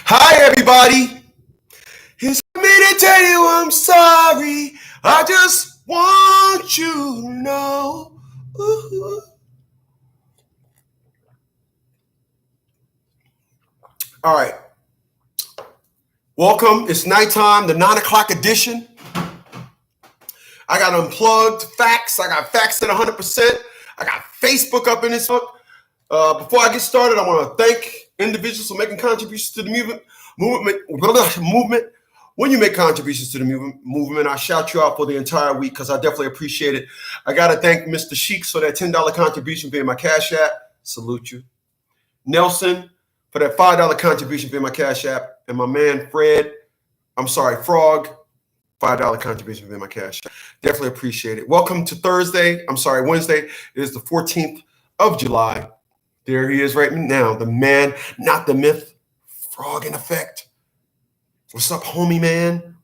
Hi, everybody. It's me to tell you I'm sorry. I just want you to know. Ooh. All right. Welcome. It's nighttime, the 9 o'clock edition. I got unplugged facts. I got facts at 100%. I got Facebook up in this book. Before I get started, I want to thank individuals for making contributions to the movement. When you make contributions to the movement, I shout you out for the entire week because I definitely appreciate it. I got to thank Mr. Sheeks for that $10 contribution via my Cash App. Salute you. Nelson for that $5 contribution via my Cash App. And my man Frog, $5 contribution via my Cash App. Definitely appreciate it. Welcome to Wednesday. It is the 14th of July. There he is right now, the man, not the myth, Frog in effect. What's up, homie, man?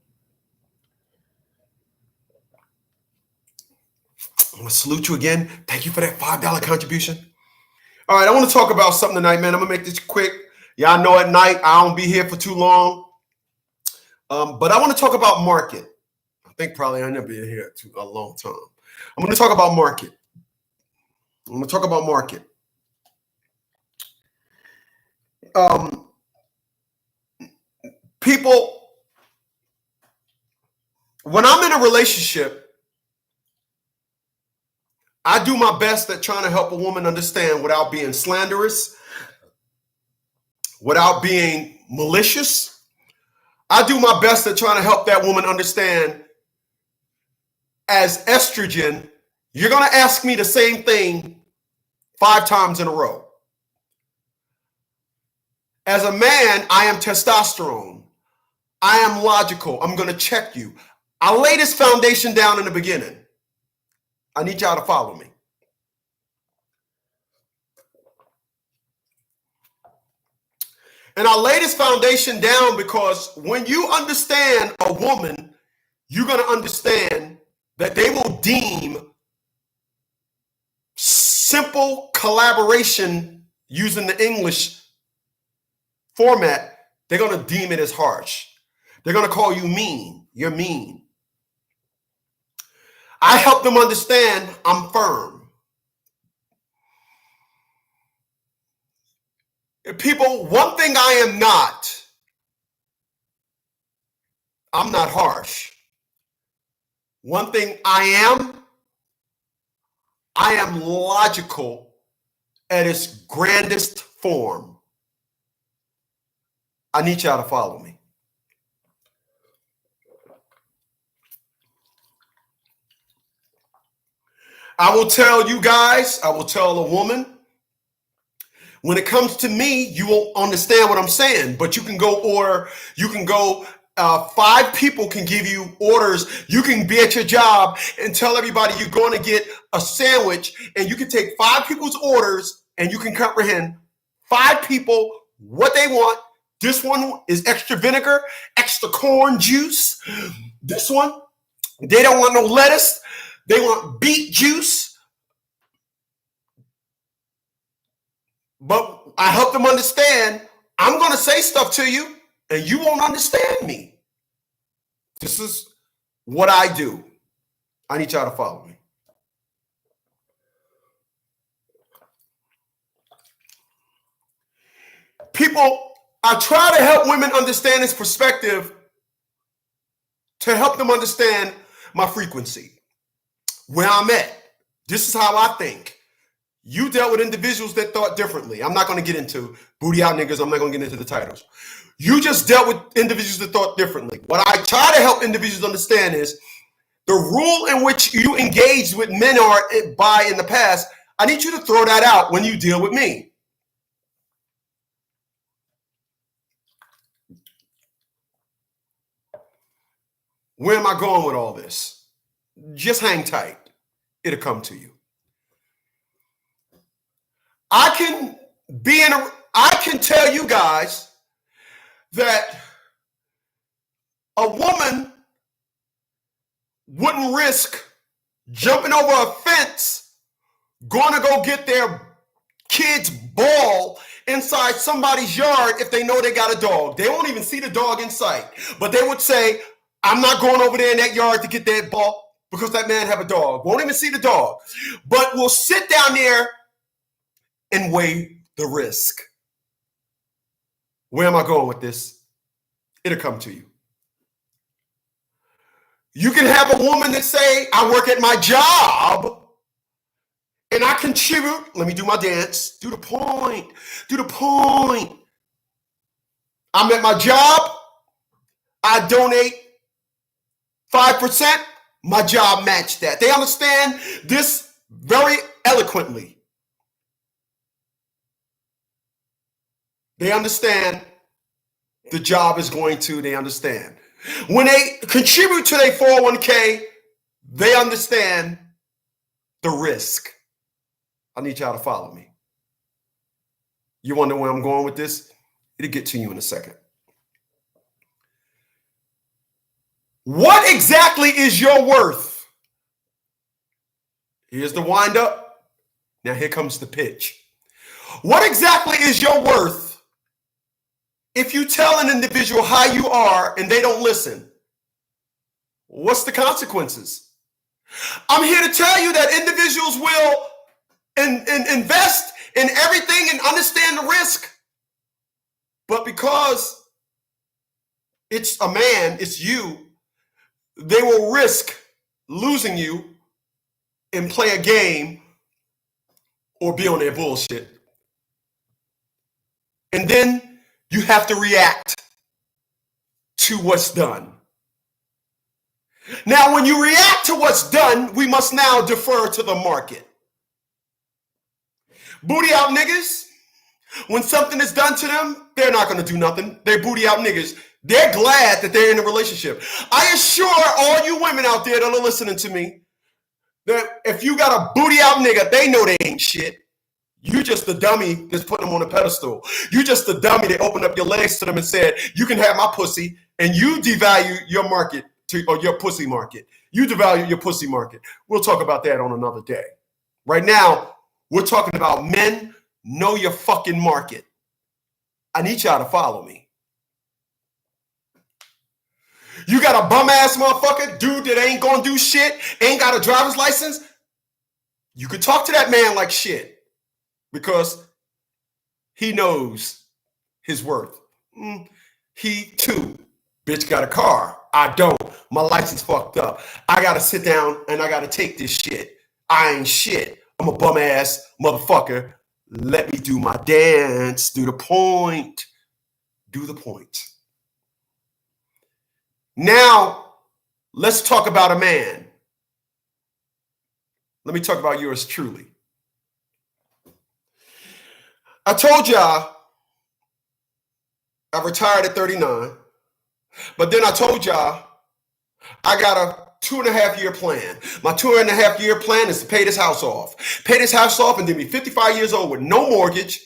I want to salute you again. Thank you for that $5 contribution. All right, I want to talk about something tonight, man. I'm going to make this quick. Y'all know at night I don't be here for too long. But I want to talk about market. I think probably I never been here a long time. I'm going to talk about market. People, when I'm in a relationship, I do my best at trying to help a woman understand without being slanderous, without being malicious. I do my best at trying to help that woman understand as estrogen, you're going to ask me the same thing 5 times in a row. As a man, I am testosterone. I am logical. I'm going to check you. I lay this foundation down in the beginning. I need y'all to follow me. And I lay this foundation down because when you understand a woman, you're going to understand that they will deem simple collaboration using the English format, they're going to deem it as harsh. They're going to call you mean. You're mean. I help them understand I'm firm. People, one thing I am not, I'm not harsh. One thing I am logical at its grandest form. I need y'all to follow me. I will tell you guys, I will tell a woman, when it comes to me, you won't understand what I'm saying, but you can go 5 people can give you orders. You can be at your job and tell everybody you're going to get a sandwich, and you can take 5 people's orders and you can comprehend 5 people what they want. This one is extra vinegar, extra corn juice. This one, they don't want no lettuce. They want beet juice. But I help them understand I'm going to say stuff to you and you won't understand me. This is what I do. I need y'all to follow me. People, I try to help women understand this perspective to help them understand my frequency, where I'm at. This is how I think. You dealt with individuals that thought differently. I'm not going to get into booty out niggas. I'm not going to get into the titles. You just dealt with individuals that thought differently. What I try to help individuals understand is the rule in which you engaged with men by in the past. I need you to throw that out when you deal with me. Where am I going with all this? Just hang tight. It'll come to you. I can tell you guys that a woman wouldn't risk jumping over a fence, going to go get their kids bawl inside somebody's yard if they know they got a dog. They won't even see the dog in sight, but they would say, I'm not going over there in that yard to get that ball because that man have a dog. Won't even see the dog, but will sit down there and weigh the risk. Where am I going with this? It'll come to you. You can have a woman that say, I work at my job and I contribute. Let me do my dance. Do the point. Do the point. I'm at my job. I donate 5%. My job matched that. They understand this very eloquently. They understand the job is going to, they understand. When they contribute to their 401k, they understand the risk. I need y'all to follow me. You wonder where I'm going with this? It'll get to you in a second. What exactly is your worth? Here's the wind up. Now here comes the pitch. What exactly is your worth if you tell an individual how you are and they don't listen? What's the consequences? I'm here to tell you that individuals will invest in everything and understand the risk. But because it's a man, it's you, they will risk losing you and play a game or be on their bullshit. And then you have to react to what's done. Now, when you react to what's done, we must now defer to the market. Booty out niggas, when something is done to them, they're not going to do nothing. They're booty out niggas. They're glad that they're in a relationship. I assure all you women out there that are listening to me that if you got a booty out nigga, they know they ain't shit. You just the dummy that's putting them on a pedestal. You just the dummy that opened up your legs to them and said, you can have my pussy, and you devalue your market or your pussy market. You devalue your pussy market. We'll talk about that on another day. Right now, we're talking about men. Know your fucking market. I need y'all to follow me. You got a bum ass motherfucker, dude that ain't gonna do shit, ain't got a driver's license. You can talk to that man like shit because he knows his worth. He too, bitch, got a car. I don't. My license fucked up. I gotta sit down and I gotta take this shit. I ain't shit. I'm a bum ass motherfucker. Let me do my dance. Do the point. Do the point. Now, let's talk about a man. Let me talk about yours truly. I told y'all I retired at 39, but then I told y'all I got a 2.5-year plan. My 2.5-year plan is to pay this house off. Pay this house off and then be 55 years old with no mortgage,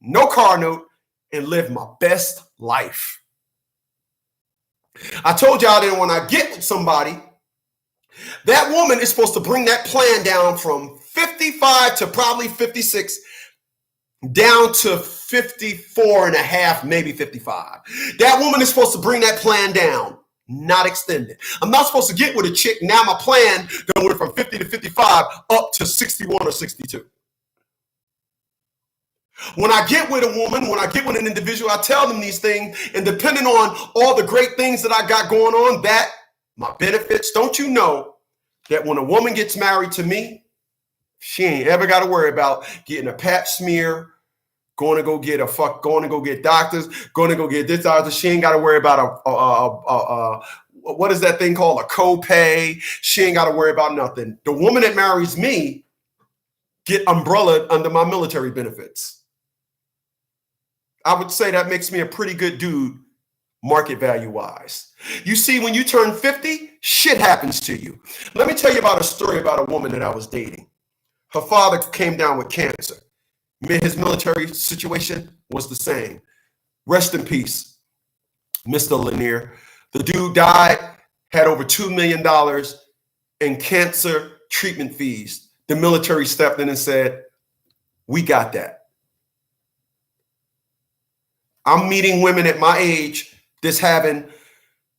no car note, and live my best life. I told y'all that when I get with somebody, that woman is supposed to bring that plan down from 55 to probably 56, down to 54 and a half, maybe 55. That woman is supposed to bring that plan down, not extend it. I'm not supposed to get with a chick. Now my plan going from 50 to 55 up to 61 or 62. When I get with a woman, when I get with an individual, I tell them these things, and depending on all the great things that I got going on, that my benefits, don't you know that when a woman gets married to me, she ain't ever got to worry about getting a pap smear, going to go get doctors, going to go get this doctor. She ain't got to worry about what is that thing called? A copay. She ain't got to worry about nothing. The woman that marries me get umbrellaed under my military benefits. I would say that makes me a pretty good dude, market value wise. You see, when you turn 50, shit happens to you. Let me tell you about a story about a woman that I was dating. Her father came down with cancer. His military situation was the same. Rest in peace, Mr. Lanier. The dude died, had over $2 million in cancer treatment fees. The military stepped in and said, we got that. I'm meeting women at my age that's having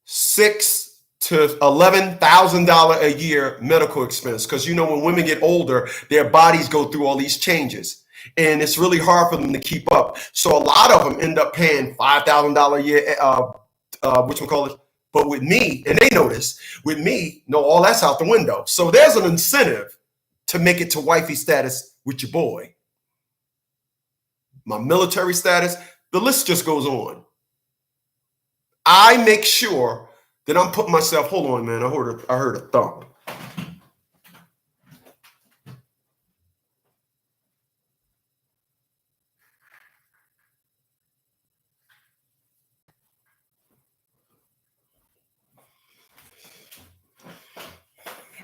$6,000 to $11,000 a year medical expense. Because you know, when women get older, their bodies go through all these changes, and it's really hard for them to keep up. So a lot of them end up paying $5,000 a year, whatchamacallit. But with me, and they know this, with me, no, all that's out the window. So there's an incentive to make it to wifey status with your boy. My military status, the list just goes on. I make sure that I'm putting myself, hold on, man, I heard a thump.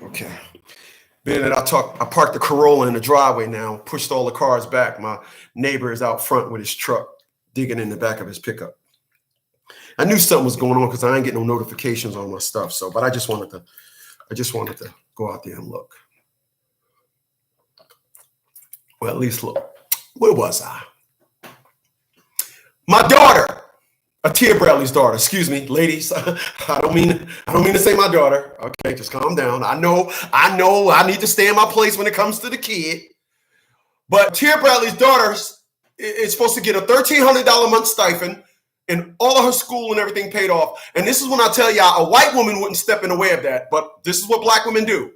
Okay. Being that I parked the Corolla in the driveway now, pushed all the cars back. My neighbor is out front with his truck, digging in the back of his pickup. I knew something was going on because I ain't getting no notifications on my stuff. So, but I just wanted to go out there and look. Well, at least look. Where was I? My daughter, Atia Bradley's daughter. Excuse me, ladies. I don't mean to say my daughter. Okay, just calm down. I know. I need to stay in my place when it comes to the kid. But Atia Bradley's daughter is supposed to get a $1,300 a month stipend, and all of her school and everything paid off. And this is when I tell y'all, a white woman wouldn't step in the way of that. But this is what black women do.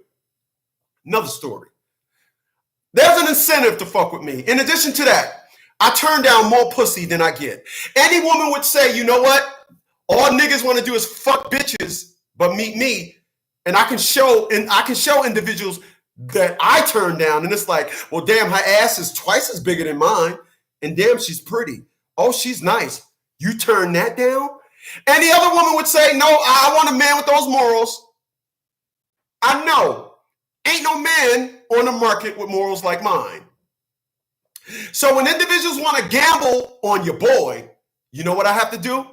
Another story. There's an incentive to fuck with me. In addition to that, I turn down more pussy than I get. Any woman would say, you know what? All niggas want to do is fuck bitches, but meet me. And I can show individuals that I turn down. And it's like, well, damn, her ass is twice as bigger than mine. And damn, she's pretty. Oh, she's nice. You turn that down? Any other woman would say, no, I want a man with those morals. I know. Ain't no man on the market with morals like mine. So when individuals want to gamble on your boy, you know what I have to do?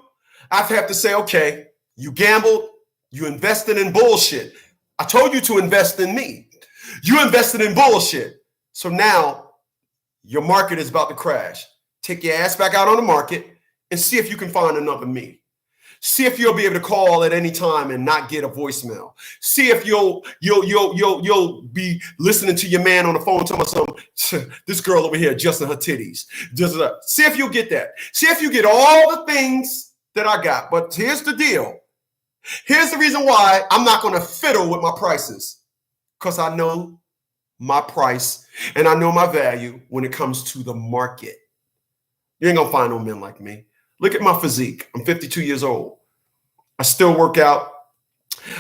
I have to say, okay, you gambled, you invested in bullshit. I told you to invest in me. You invested in bullshit. So now your market is about to crash. Take your ass back out on the market and see if you can find another me. See if you'll be able to call at any time and not get a voicemail. See if you'll be listening to your man on the phone telling something. This girl over here adjusting her titties. See if you'll get that. See if you get all the things that I got. But here's the deal. Here's the reason why I'm not going to fiddle with my prices. Because I know my price and I know my value when it comes to the market. You ain't going to find no men like me. Look at my physique. I'm 52 years old. I still work out.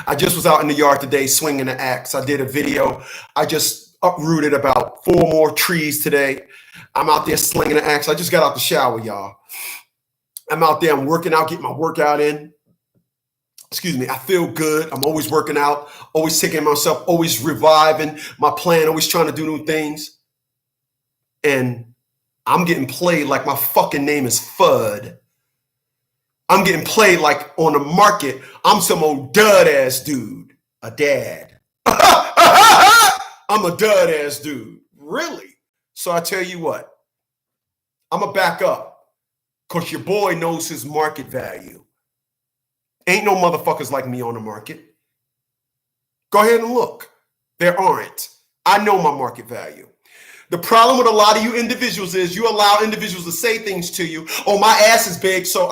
I just was out in the yard today swinging the axe. I did a video. I just uprooted about 4 more trees today. I'm out there slinging the axe. I just got out the shower, y'all. I'm out there. I'm working out, getting my workout in. Excuse me. I feel good. I'm always working out, always taking myself, always reviving my plan, always trying to do new things. And I'm getting played like my fucking name is Fudd. I'm getting played like on the market, I'm some old dud-ass dude, a dad. I'm a dud-ass dude. Really? So I tell you what, I'm going to back up because your boy knows his market value. Ain't no motherfuckers like me on the market. Go ahead and look. There aren't. I know my market value. The problem with a lot of you individuals is you allow individuals to say things to you. Oh, my ass is big, so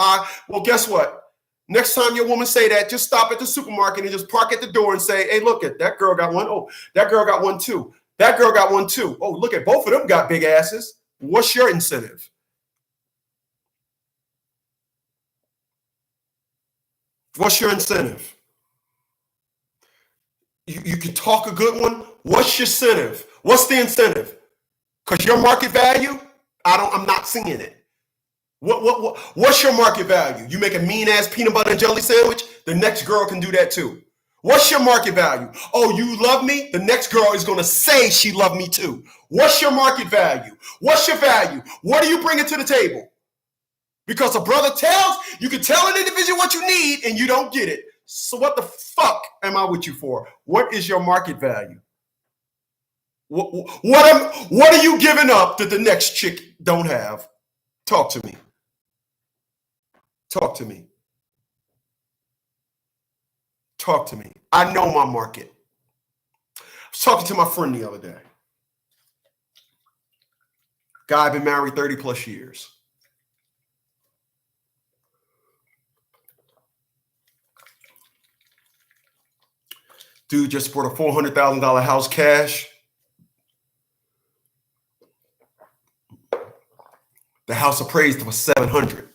well, guess what? Next time your woman say that, just stop at the supermarket and just park at the door and say, hey, look at that girl got one. Oh, that girl got one too. That girl got one too. Oh, look at both of them got big asses. What's your incentive? What's your incentive? You can talk a good one. What's your incentive? What's the incentive? Because your market value, I'm not seeing it. What's your market value? You make a mean ass peanut butter and jelly sandwich, the next girl can do that too. What's your market value? Oh, you love me? The next girl is going to say she loved me too. What's your market value? What's your value? What are you bringing to the table? Because a brother you can tell an individual what you need and you don't get it. So what the fuck am I with you for? What is your market value? What are you giving up that the next chick don't have? Talk to me. Talk to me. Talk to me. I know my market. I was talking to my friend the other day. Guy been married 30 plus years. Dude just bought a $400,000 house cash. The house appraised for $700,000.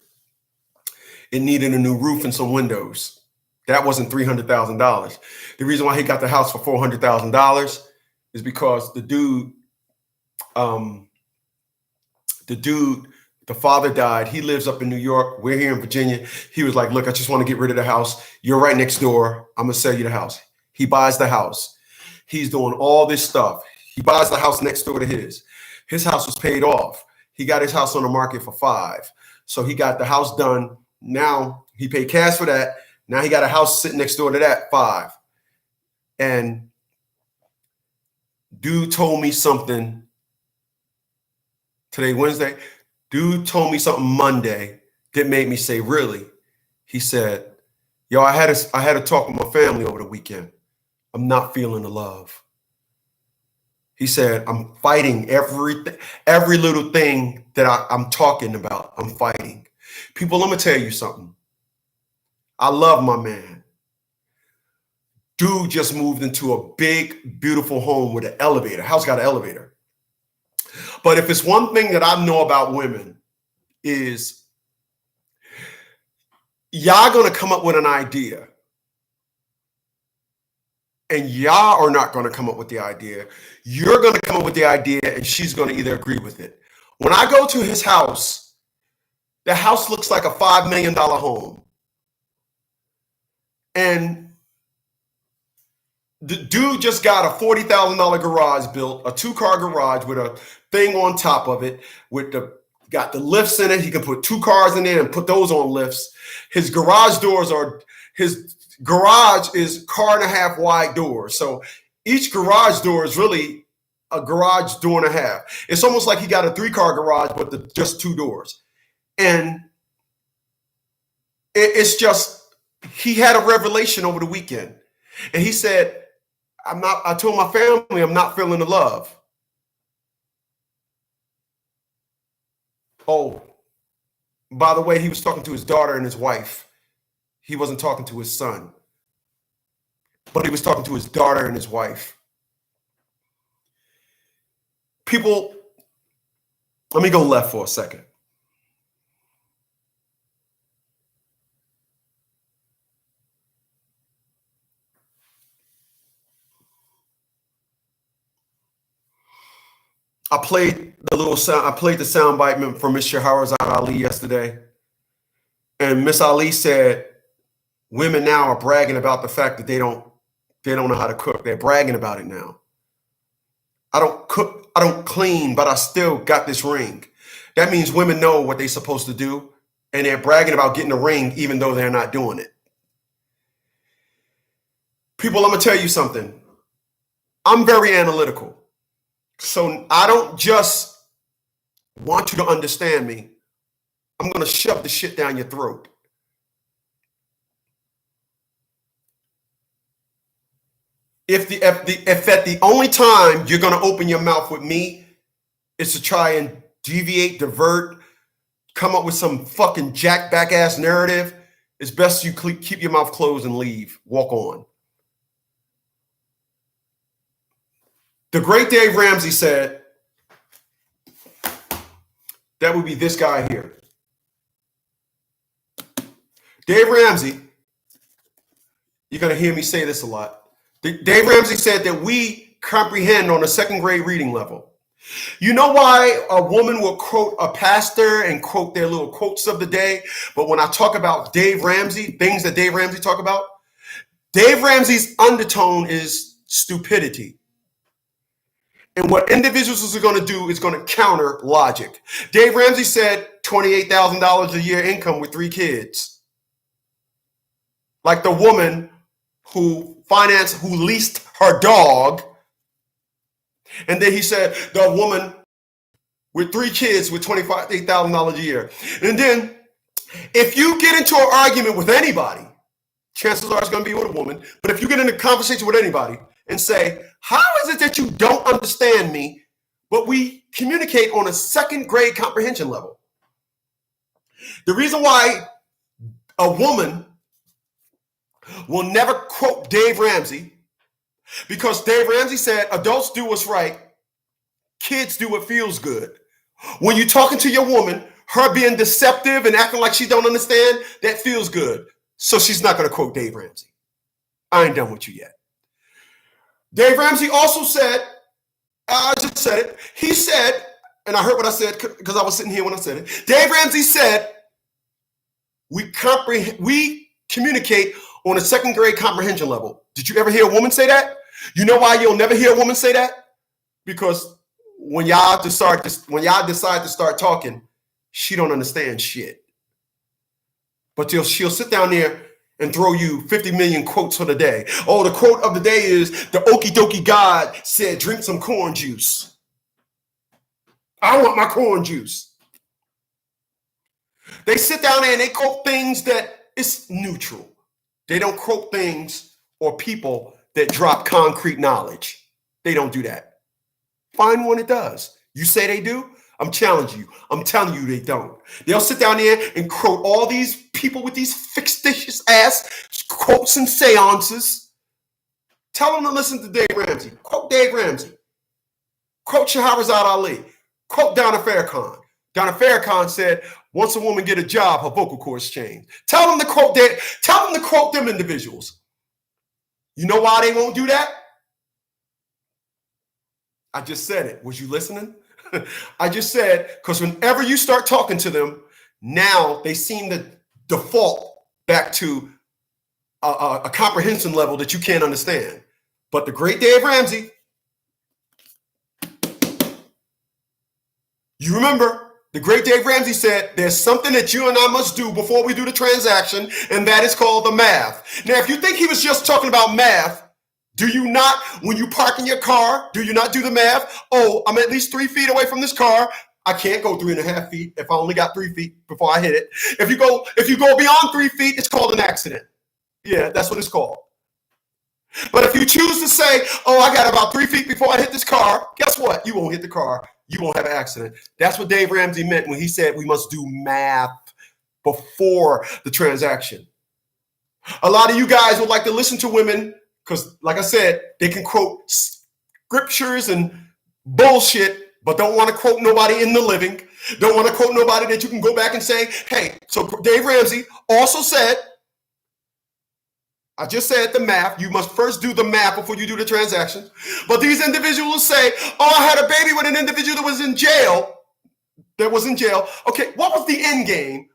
It needed a new roof and some windows. That wasn't $300,000. The reason why he got the house for $400,000 is because the father died. He lives up in New York. We're here in Virginia. He was like, look, I just want to get rid of the house. You're right next door. I'm going to sell you the house. He buys the house. He's doing all this stuff. He buys the house next door to his. His house was paid off. He got his house on the market for $5 million. So he got the house done. Now he paid cash for that. Now he got a house sitting next door to that, $5 million. And dude told me something today, Wednesday. Dude told me something Monday that made me say, really? He said, yo, I had a talk with my family over the weekend. I'm not feeling the love. He said, I'm fighting every little thing that I'm talking about. I'm fighting. People, let me tell you something. I love my man. Dude just moved into a big, beautiful home with an elevator. House got an elevator. But if it's one thing that I know about women is y'all going to come up with an idea. And y'all are not going to come up with the idea. You're going to come up with the idea and she's going to either agree with it. When I go to his house, the house looks like a $5 million home. And the dude just got a $40,000 garage built, a 2-car garage with a thing on top of it, got the lifts in it. He can put 2 cars in there and put those on lifts. His garage is 1.5 wide doors. So each garage door is really a garage door and a half. It's almost like he got a 3-car garage, but just 2 doors. And it's just, he had a revelation over the weekend. And he said, I told my family I'm not feeling the love. Oh, by the way, he was talking to his daughter and his wife. He wasn't talking to his son, but he was talking to his daughter and his wife. People, let me go left for a second. I played the sound bite from Miss Shahrazad Ali yesterday. And Miss Ali said, women now are bragging about the fact that they don't know how to cook. They're bragging about it now. I don't cook, I don't clean, but I still got this ring. That means women know what they're supposed to do, and they're bragging about getting a ring even though they're not doing it. People, I'm going to tell you something. I'm very analytical. So I don't just want you to understand me. I'm going to shove the shit down your throat. If the only time you're going to open your mouth with me is to try and deviate, divert, come up with some fucking jackback ass narrative, it's best you keep your mouth closed and leave. Walk on. The great Dave Ramsey said that would be this guy here. Dave Ramsey, you're going to hear me say this a lot. Dave Ramsey said that we comprehend on a 2nd grade reading level. You know why a woman will quote a pastor and quote their little quotes of the day? But when I talk about Dave Ramsey, things that Dave Ramsey talk about, Dave Ramsey's undertone is stupidity. And what individuals are going to do is going to counter logic. Dave Ramsey said $28,000 a year income with 3 kids. Like the woman who leased her dog. And then he said the woman with 3 kids with $25,000 a year. And then If you get into an argument with anybody, chances are it's going to be with a woman, but if you get in a conversation with anybody and say, how is it that you don't understand me, but we communicate on a second grade comprehension level? The reason why a woman will never quote Dave Ramsey, because Dave Ramsey said, adults do what's right, kids do what feels good. When you're talking to your woman, her being deceptive and acting like she don't understand, that feels good. So she's not going to quote Dave Ramsey. I ain't done with you yet. Dave Ramsey also said, I just said it. He said, and I heard what I said because I was sitting here when I said it. Dave Ramsey said, we communicate on a second grade comprehension level. Did you ever hear a woman say that? You know why you'll never hear a woman say that? Because when y'all decide to start talking, she don't understand shit. But she'll sit down there and throw you 50 million quotes for the day. Oh, the quote of the day is, the okie dokie God said, drink some corn juice. I want my corn juice. They sit down there and they quote things that it's neutral. They don't quote things or people that drop concrete knowledge. They don't do that. Find one that does. You say they do? I'm challenging you. I'm telling you they don't. They'll sit down there and quote all these people with these fictitious ass quotes and seances. Tell them to listen to Dave Ramsey. Quote Dave Ramsey. Quote Shahrazad Ali. Quote Donna Farrakhan. Donna Farrakhan said, once a woman get a job, her vocal cords change. Tell them to quote them individuals. You know why they won't do that? I just said it. Was you listening? I just said, because whenever you start talking to them, now they seem to default back to a comprehension level that you can't understand. But the great Dave Ramsey, you remember, the great Dave Ramsey said, there's something that you and I must do before we do the transaction, and that is called the math. Now, if you think he was just talking about math, do you not, when you park in your car, do you not do the math? Oh, I'm at least 3 feet away from this car. I can't go 3.5 feet if I only got 3 feet before I hit it. If you go beyond 3 feet, it's called an accident. Yeah, that's what it's called. But if you choose to say, oh, I got about 3 feet before I hit this car, guess what? You won't hit the car. You won't have an accident. That's what Dave Ramsey meant when he said we must do math before the transaction. A lot of you guys would like to listen to women because, like I said, they can quote scriptures and bullshit, but don't want to quote nobody in the living. Don't want to quote nobody that you can go back and say, hey, so Dave Ramsey also said, I just said the math. You must first do the math before you do the transaction. But these individuals say, oh, I had a baby with an individual that was in jail. Okay, what was the end game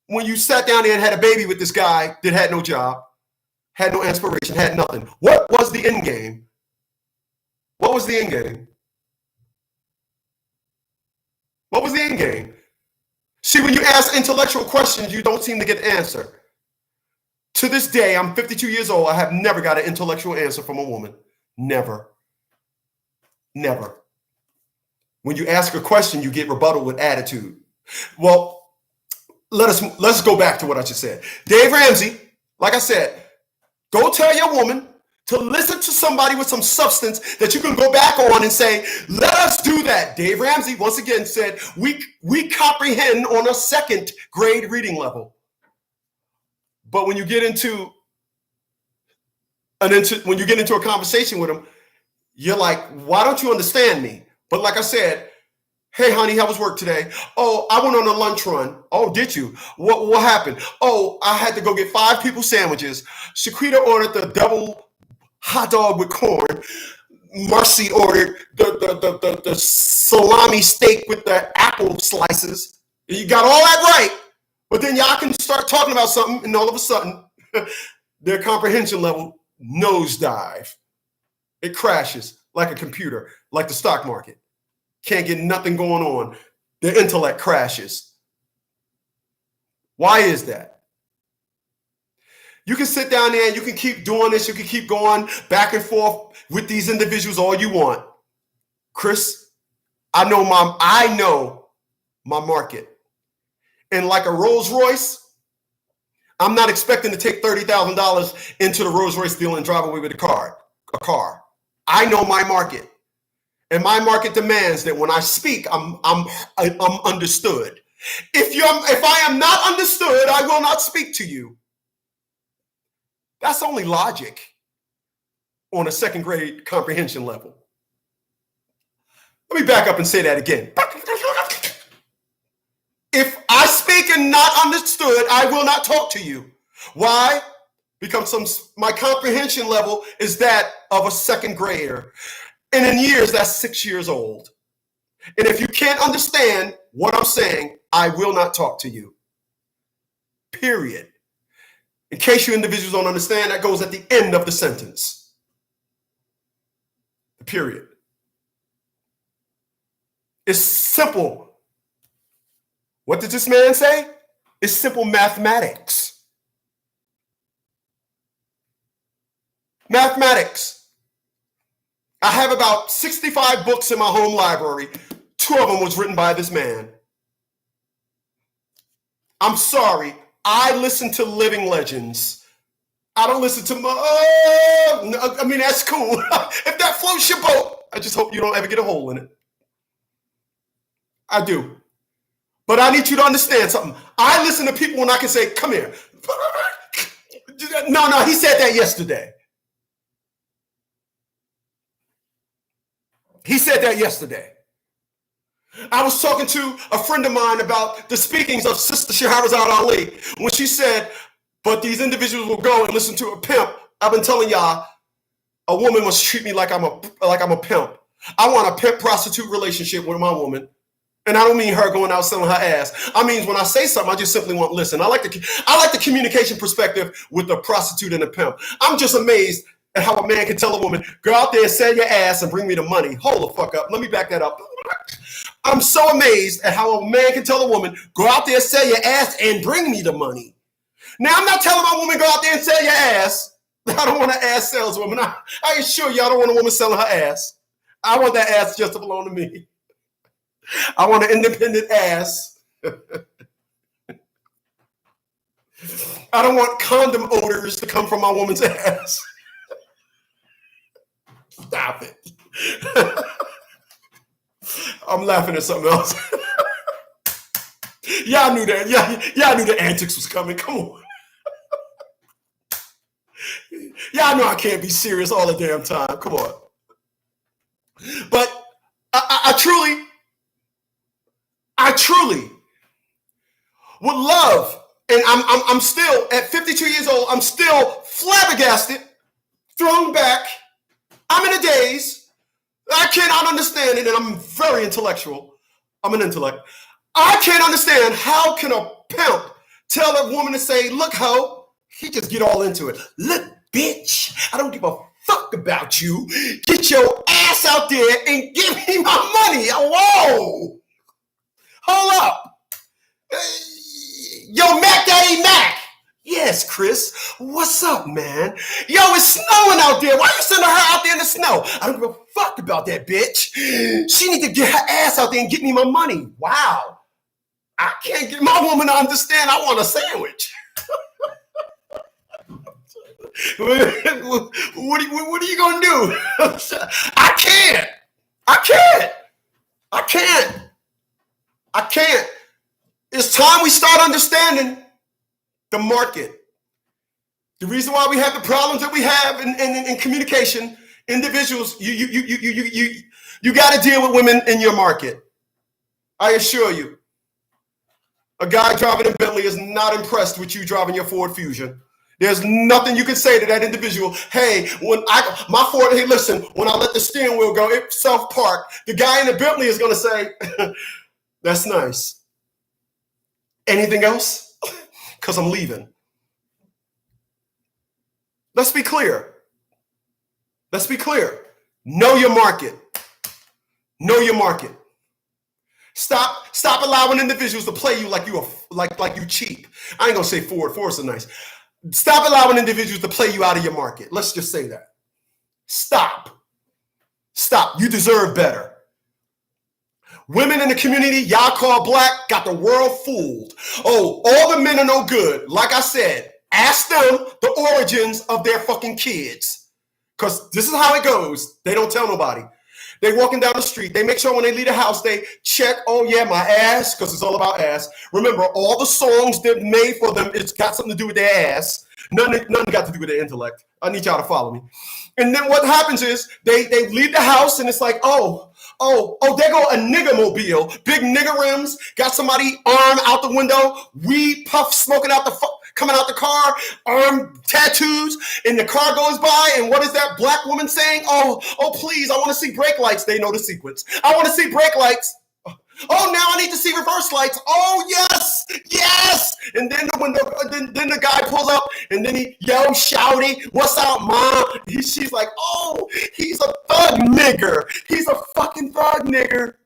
when you sat down there and had a baby with this guy that had no job, had no aspiration, had nothing? What was the end game? What was the end game? What was the end game? See, when you ask intellectual questions, you don't seem to get an answer. To this day, I'm 52 years old. I have never got an intellectual answer from a woman. Never. Never. When you ask a question, you get rebuttal with attitude. Well, let's go back to what I just said. Dave Ramsey, like I said, go tell your woman to listen to somebody with some substance that you can go back on and say, let us do that. Dave Ramsey, once again, said, we comprehend on a second grade reading level. But when you get into a conversation with them, you're like, why don't you understand me? But like I said, hey, honey, how was work today? Oh, I went on a lunch run. Oh, did you? What happened? Oh, I had to go get 5 people sandwiches. Shaquita ordered the double hot dog with corn. Marcy ordered the salami steak with the apple slices. You got all that right. But then y'all can start talking about something, and all of a sudden, their comprehension level nosedive. It crashes like a computer, like the stock market. Can't get nothing going on. Their intellect crashes. Why is that? You can sit down there and you can keep doing this. You can keep going back and forth with these individuals all you want. Chris, I know my market. and like a Rolls Royce, I'm not expecting to take $30,000 into the Rolls Royce deal and drive away with a car. I know my market, and my market demands that when I speak, I'm understood. If I am not understood, I will not speak to you. That's only logic on a second grade comprehension level. Let me back up and say that again. If I speak and not understood, I will not talk to you. Why? Because my comprehension level is that of a second grader. And in years, that's 6 years old. And if you can't understand what I'm saying, I will not talk to you. Period. In case you individuals don't understand, that goes at the end of the sentence. Period. It's simple. What did this man say? It's simple mathematics. Mathematics. I have about 65 books in my home library. 2 of them was written by this man. I'm sorry. I listen to living legends. I don't listen to that's cool. If that floats your boat, I just hope you don't ever get a hole in it. I do. But I need you to understand something. I listen to people when I can say, come here. No, he said that yesterday. He said that yesterday. I was talking to a friend of mine about the speakings of Sister Shahrazad Ali when she said, but these individuals will go and listen to a pimp. I've been telling y'all, a woman must treat me like I'm a pimp. I want a pimp prostitute relationship with my woman. And I don't mean her going out selling her ass. I mean, when I say something, I just simply want to listen. I like the communication perspective with the prostitute and the pimp. I'm just amazed at how a man can tell a woman, go out there and sell your ass and bring me the money. Hold the fuck up. Let me back that up. I'm so amazed at how a man can tell a woman, go out there, sell your ass, and bring me the money. Now, I'm not telling my woman, go out there and sell your ass. I don't want an ass saleswoman. I assure you, I don't want a woman selling her ass. I want that ass just to belong to me. I want an independent ass. I don't want condom odors to come from my woman's ass. Stop it. I'm laughing at something else. Y'all knew that. Y'all knew the antics was coming. Come on. Y'all know I can't be serious all the damn time. Come on. But I truly would love, and I'm still at 52 years old, I'm still flabbergasted, thrown back. I'm in a daze. I cannot understand it, and I'm very intellectual. I'm an intellect. I can't understand how can a pimp tell a woman to say, look, ho, he just get all into it. Look, bitch, I don't give a fuck about you. Get your ass out there and give me my money. Whoa. Hold up. Yo, Mac Daddy Mac. Yes, Chris. What's up, man? Yo, it's snowing out there. Why you sending her out there in the snow? I don't give a fuck about that bitch. She need to get her ass out there and get me my money. Wow. I can't get my woman to understand I want a sandwich. What are you going to do? I can't. It's time we start understanding the market. The reason why we have the problems that we have in communication, individuals, you got to deal with women in your market. I assure you. A guy driving a Bentley is not impressed with you driving your Ford Fusion. There's nothing you can say to that individual. Hey, when my Ford, hey, listen, when I let the steering wheel go, it self-park. The guy in the Bentley is going to say, that's nice. Anything else? Because I'm leaving. Let's be clear. Know your market. Know your market. Stop allowing individuals to play you like you cheap. I ain't gonna say Ford. Ford's so nice. Stop allowing individuals to play you out of your market. Let's just say that. Stop. You deserve better. Women in the community y'all call black got the world fooled. Oh, all the men are no good. Like I said, ask them the origins of their fucking kids. Because this is how it goes. They don't tell nobody. They walking down the street. They make sure when they leave the house, they check, oh yeah, my ass, because it's all about ass. Remember, all the songs they've made for them, it's got something to do with their ass. None got to do with their intellect. I need y'all to follow me. And then what happens is they leave the house and it's like, oh, there go a nigger mobile. Big nigger rims, got somebody arm out the window, weed puff smoking out coming out the car, arm tattoos, and the car goes by, and what is that black woman saying? Oh, please, I want to see brake lights. They know the sequence. I want to see brake lights. Oh, now I need to see reverse lights. Oh, yes. And then then the guy pulls up, and then he yells, shouty, what's up, mom? She's like, oh, he's a thug nigger. He's a fucking thug nigger.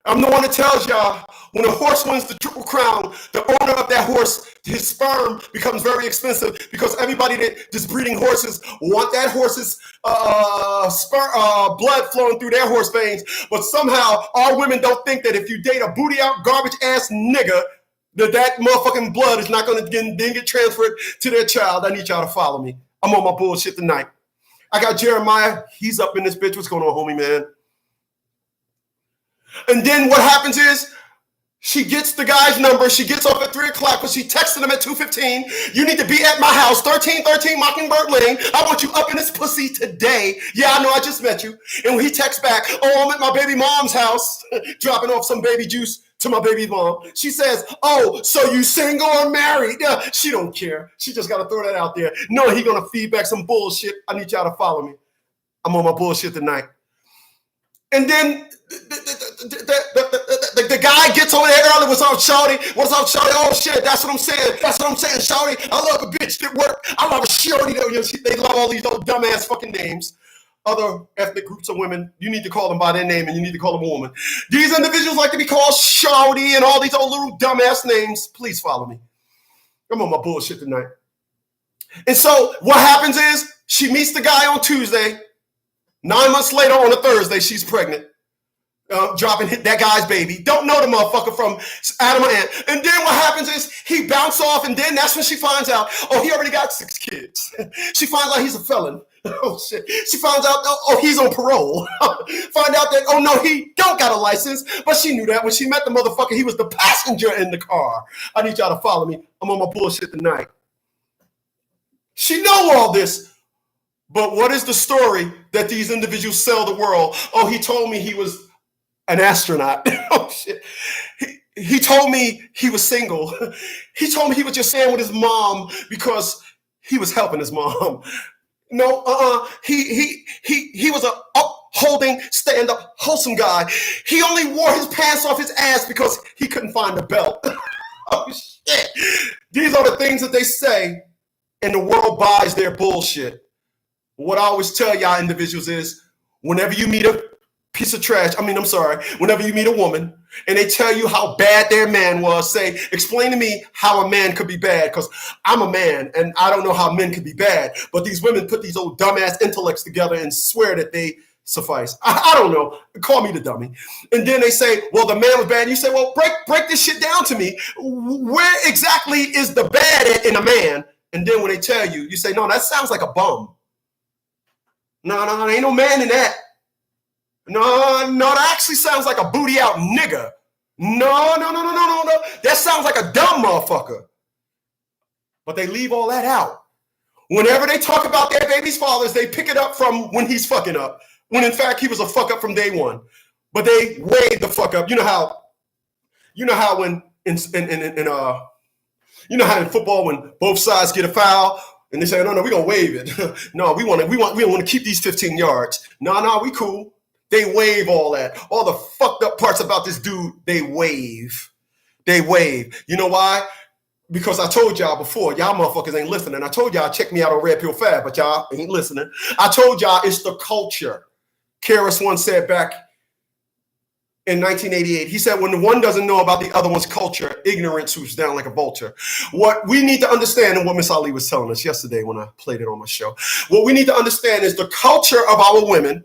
I'm the one that tells y'all, when a horse wins the Triple Crown, the owner of that horse, his sperm becomes very expensive because everybody that's breeding horses want that horse's blood flowing through their horse veins. But somehow our women don't think that if you date a booty out, garbage ass nigga, that motherfucking blood is not going to then get transferred to their child. I need y'all to follow me. I'm on my bullshit tonight. I got Jeremiah. He's up in this bitch. What's going on, homie, man? And then what happens is she gets the guy's number. She gets off at 3 o'clock, but she texted him at 2:15. You need to be at my house, 1313 Mockingbird Lane. I want you up in this pussy today. Yeah, I know, I just met you. And when he texts back, oh, I'm at my baby mom's house, dropping off some baby juice to my baby mom. She says, oh, so you single or married? She don't care. She just got to throw that out there. No, he going to feed back some bullshit. I need y'all to follow me. I'm on my bullshit tonight. And then the guy gets over there early. What's up, shorty? What's up, shorty? Oh, shit, that's what I'm saying. That's what I'm saying, shorty. I love a bitch that work. I love a shorty. They love all these old dumbass fucking names. Other ethnic groups of women, you need to call them by their name and you need to call them a woman. These individuals like to be called shorty and all these old little dumbass names. Please follow me. I'm on my bullshit tonight. And so what happens is she meets the guy on Tuesday. 9 months later on a Thursday, she's pregnant. Dropping that guy's baby. Don't know the motherfucker from Adam and Ant. And then what happens is he bounce off, and then that's when she finds out, oh, he already got 6 kids. She finds out he's a felon. Oh, shit. She finds out, oh, he's on parole. Find out that, oh, no, he don't got a license. But she knew that when she met the motherfucker, he was the passenger in the car. I need y'all to follow me. I'm on my bullshit tonight. She know all this. But what is the story that these individuals sell the world? Oh, he told me he was an astronaut. Oh, shit. He told me he was single. He told me he was just staying with his mom because he was helping his mom. No, he was a upholding, stand-up, wholesome guy. He only wore his pants off his ass because he couldn't find the belt. Oh, shit. These are the things that they say, and the world buys their bullshit. What I always tell y'all individuals is whenever you meet a piece of trash, whenever you meet a woman and they tell you how bad their man was, say, explain to me how a man could be bad, because I'm a man and I don't know how men could be bad. But these women put these old dumbass intellects together and swear that they suffice. I don't know. Call me the dummy. And then they say, well, the man was bad. And you say, well, break this shit down to me. Where exactly is the bad in a man? And then when they tell you, you say, no, that sounds like a bum. No, there ain't no man in that. No, that actually sounds like a booty out nigga. No. That sounds like a dumb motherfucker. But they leave all that out. Whenever they talk about their baby's fathers, they pick it up from when he's fucking up. When in fact he was a fuck up from day one. But they wave the fuck up. You know how when in football when both sides get a foul. And they say, no, we're going to waive it. No, we want to keep these 15 yards. No, we cool. They waive all that. All the fucked up parts about this dude, they waive. You know why? Because I told y'all before, y'all motherfuckers ain't listening. I told y'all, check me out on Red Pill Fab, but y'all ain't listening. I told y'all it's the culture. Karis once said back in 1988, he said, when the one doesn't know about the other one's culture, ignorance swoops down like a vulture. What we need to understand, and what Miss Ali was telling us yesterday when I played it on my show, what we need to understand is the culture of our women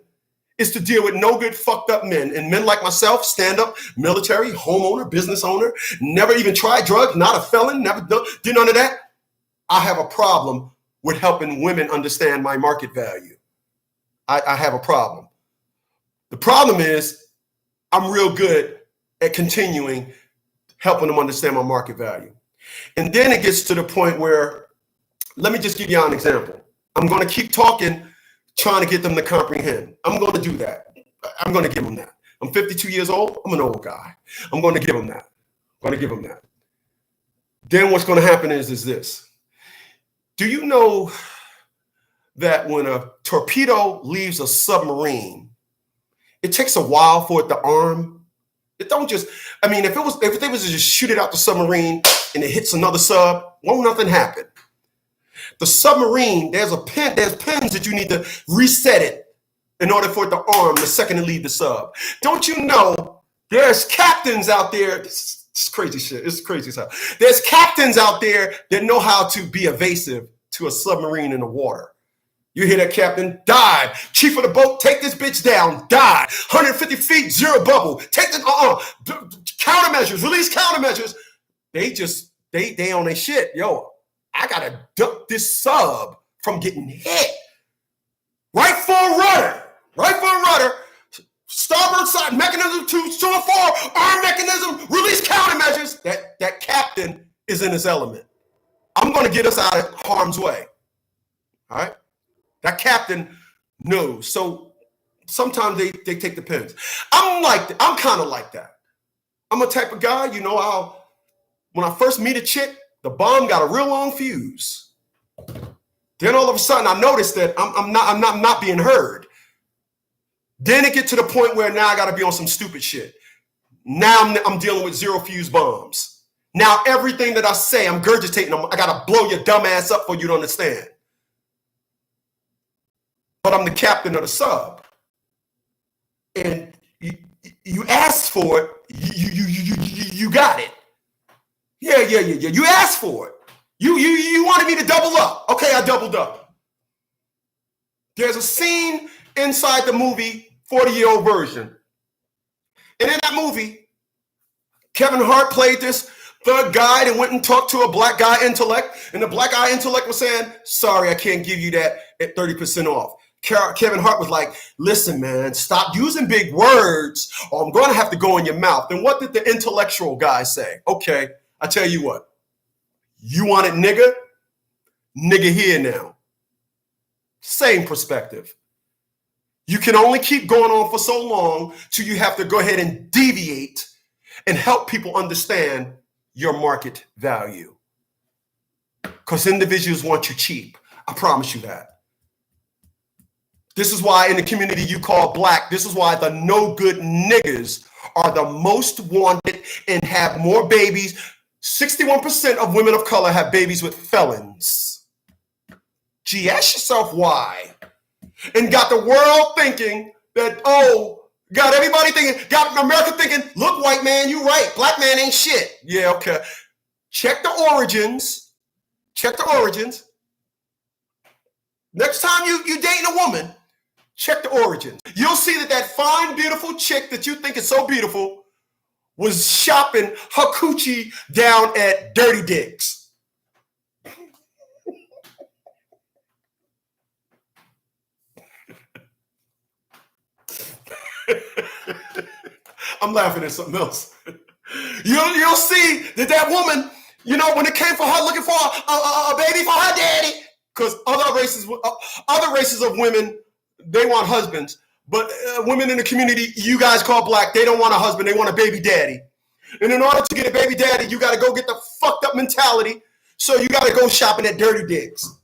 is to deal with no good fucked up men. And men like myself, stand up, military, homeowner, business owner, never even tried drugs, not a felon, never did none of that. I have a problem with helping women understand my market value. I have a problem. The problem is I'm real good at continuing helping them understand my market value. And then it gets to the point where, let me just give you an example. I'm going to keep talking, trying to get them to comprehend. I'm going to do that. I'm going to give them that. I'm 52 years old. I'm an old guy. I'm going to give them that. I'm going to give them that. Then what's going to happen is this. Do you know that when a torpedo leaves a submarine, it takes a while for it to arm? It don't just, I mean, if they was to just shoot it out the submarine and it hits another sub, won't nothing happen. The submarine, there's pins that you need to reset it in order for it to arm the second it leaves the sub. Don't you know there's captains out there, it's crazy shit, it's crazy stuff. There's captains out there that know how to be evasive to a submarine in the water. You hear that, captain? Dive. Chief of the boat, take this bitch down. Dive. 150 feet, zero bubble. Take the countermeasures, release countermeasures. They on their shit. Yo, I gotta duck this sub from getting hit. Right for a rudder. Starboard side, mechanism 2, 4, arm mechanism, release countermeasures. That captain is in his element. I'm gonna get us out of harm's way. All right? That captain knows. So sometimes they take the pins. I'm kind of like that. I'm a type of guy, you know, when I first meet a chick, the bomb got a real long fuse. Then all of a sudden I noticed that I'm not being heard. Then it get to the point where now I got to be on some stupid shit. Now I'm dealing with zero fuse bombs. Now everything that I say, I'm gurgitating them. I got to blow your dumb ass up for you to understand. But I'm the captain of the sub. And you asked for it, you got it. Yeah. You asked for it. You wanted me to double up. Okay, I doubled up. There's a scene inside the movie, 40-year-old version. And in that movie, Kevin Hart played this thug guy that went and talked to a black guy intellect. And the black guy intellect was saying, sorry, I can't give you that at 30% off. Kevin Hart was like, listen, man, stop using big words or I'm going to have to go in your mouth. And what did the intellectual guy say? Okay, I tell you what. You want it, nigga? Nigga here now. Same perspective. You can only keep going on for so long till you have to go ahead and deviate and help people understand your market value. Because individuals want you cheap. I promise you that. This is why in the community you call black, this is why the no good niggas are the most wanted and have more babies. 61% of women of color have babies with felons. Gee, ask yourself why. And got the world thinking that, got everybody thinking, got America thinking, look, white man, you right. Black man ain't shit. Yeah, okay. Check the origins. Next time you dating a woman, check the origins. You'll see that fine, beautiful chick that you think is so beautiful was shopping her coochie down at Dirty Dick's. I'm laughing at something else. You'll see that woman, you know, when it came for her looking for a baby for her daddy, because other races of women, they want husbands, but women in the community you guys call black, they don't want a husband, they want a baby daddy. And in order to get a baby daddy, you got to go get the fucked up mentality, so you got to go shopping at Dirty Dick's.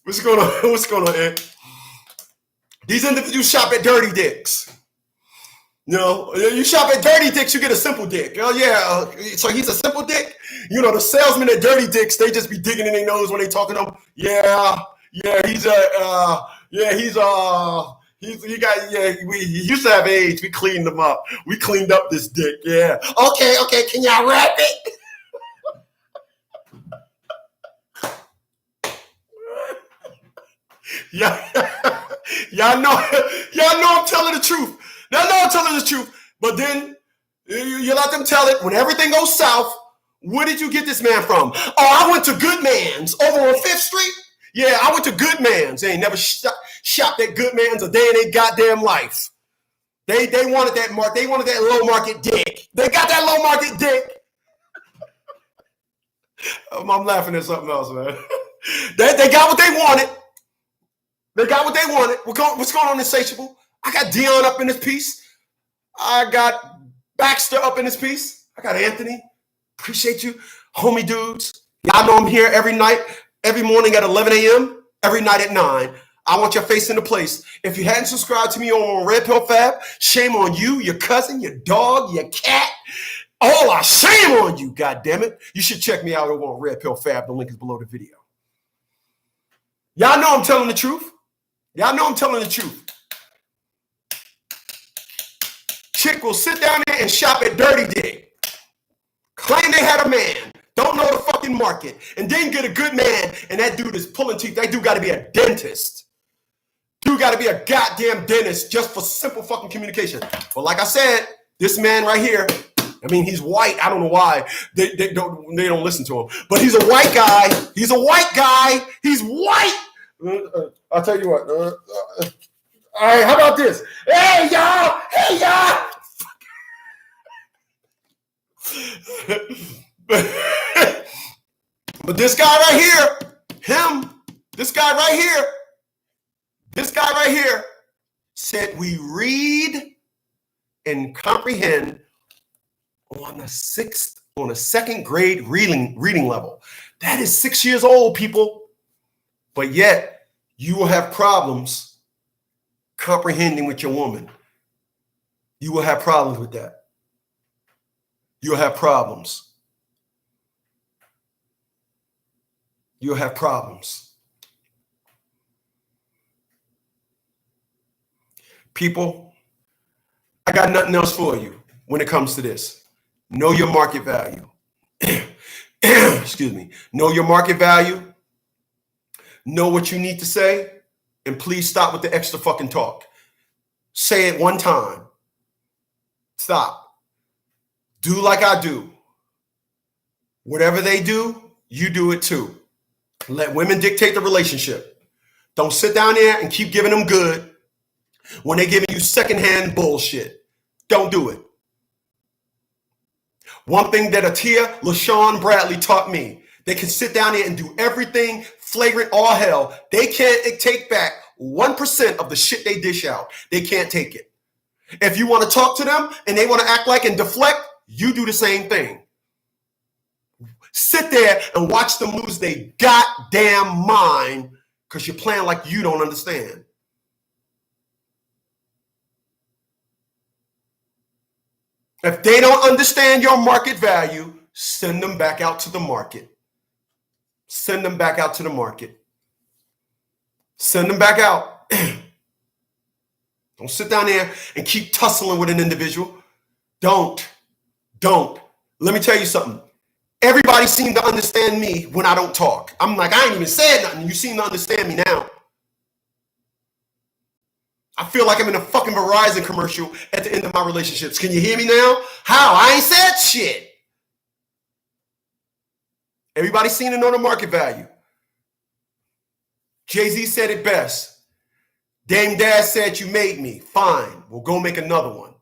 What's going on, Ed? These individuals shop at Dirty Dick's. You know, you shop at Dirty Dick's, you get a simple dick. Oh yeah, so he's a simple dick. You know, the salesmen at Dirty Dick's, they just be digging in their nose when they talking to them. He used to have AIDS. We cleaned him up. We cleaned up this dick. Yeah. Okay. Can y'all rap it? Yeah, y'all know I'm telling the truth. Y'all know I'm telling the truth. But then you let them tell it when everything goes south. Where did you get this man from? Oh, I went to Good Man's over on 5th Street. Yeah, I went to Good Man's. They ain't never shopped at Good Man's a day in their goddamn life. They wanted that they wanted that low market dick. They got that low market dick. I'm laughing at something else, man. They got what they wanted. They got what they wanted. What's going on, Insatiable? I got Dion up in this piece. I got Baxter up in this piece. I got Anthony. Appreciate you. Homie dudes. Y'all know I'm here every night, every morning at 11 a.m., every night at 9. I want your face in the place. If you hadn't subscribed to me on Red Pill Fab, shame on you, your cousin, your dog, your cat. All our shame on you, goddammit. You should check me out over on Red Pill Fab. The link is below the video. Y'all know I'm telling the truth. Y'all know I'm telling the truth. Chick will sit down there and shop at Dirty Dick. Claim they had a man. Don't know the fucking market. And then get a good man. And that dude is pulling teeth. That dude got to be a dentist. Dude got to be a goddamn dentist just for simple fucking communication. But like I said, this man right here, I mean, he's white. I don't know why they don't listen to him. But he's a white guy. He's a white guy. He's white. I'll tell you what. All right, how about this? Hey, y'all. Hey, y'all. But this guy right here, this guy right here said we read and comprehend on a second grade reading level. That is 6 years old, people. But yet you will have problems comprehending with your woman. You will have problems with that. You'll have problems. You'll have problems. People, I got nothing else for you when it comes to this. Know your market value. Excuse me. Know your market value. Know what you need to say. And please stop with the extra fucking talk. Say it one time. Stop. Do like I do. Whatever they do, you do it too. Let women dictate the relationship. Don't sit down there and keep giving them good when they're giving you secondhand bullshit. Don't do it. One thing that Atia LaShawn Bradley taught me, they can sit down there and do everything flagrant all hell. They can't take back 1% of the shit they dish out. They can't take it. If you want to talk to them and they want to act like and deflect, you do the same thing. Sit there and watch them lose their goddamn mind because you're playing like you don't understand. If they don't understand your market value, send them back out to the market. Send them back out to the market. Send them back out. Don't sit down there and keep tussling with an individual. Don't. Let me tell you something. Everybody seems to understand me when I don't talk. I'm like, I ain't even said nothing. You seem to understand me now. I feel like I'm in a fucking Verizon commercial at the end of my relationships. Can you hear me now? How? I ain't said shit. Everybody seems to know the market value. Jay-Z said it best. Dame Dad said you made me. Fine. We'll go make another one.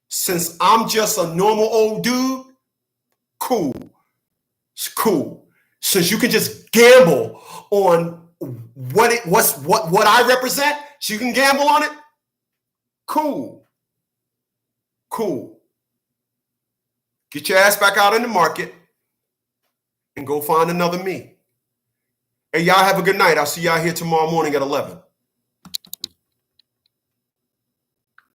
Since I'm just a normal old dude, cool. It's cool. Since you can just gamble on what I represent, so you can gamble on it, cool. Get your ass back out in the market and go find another me. Hey, y'all have a good night. I'll see y'all here tomorrow morning at 11.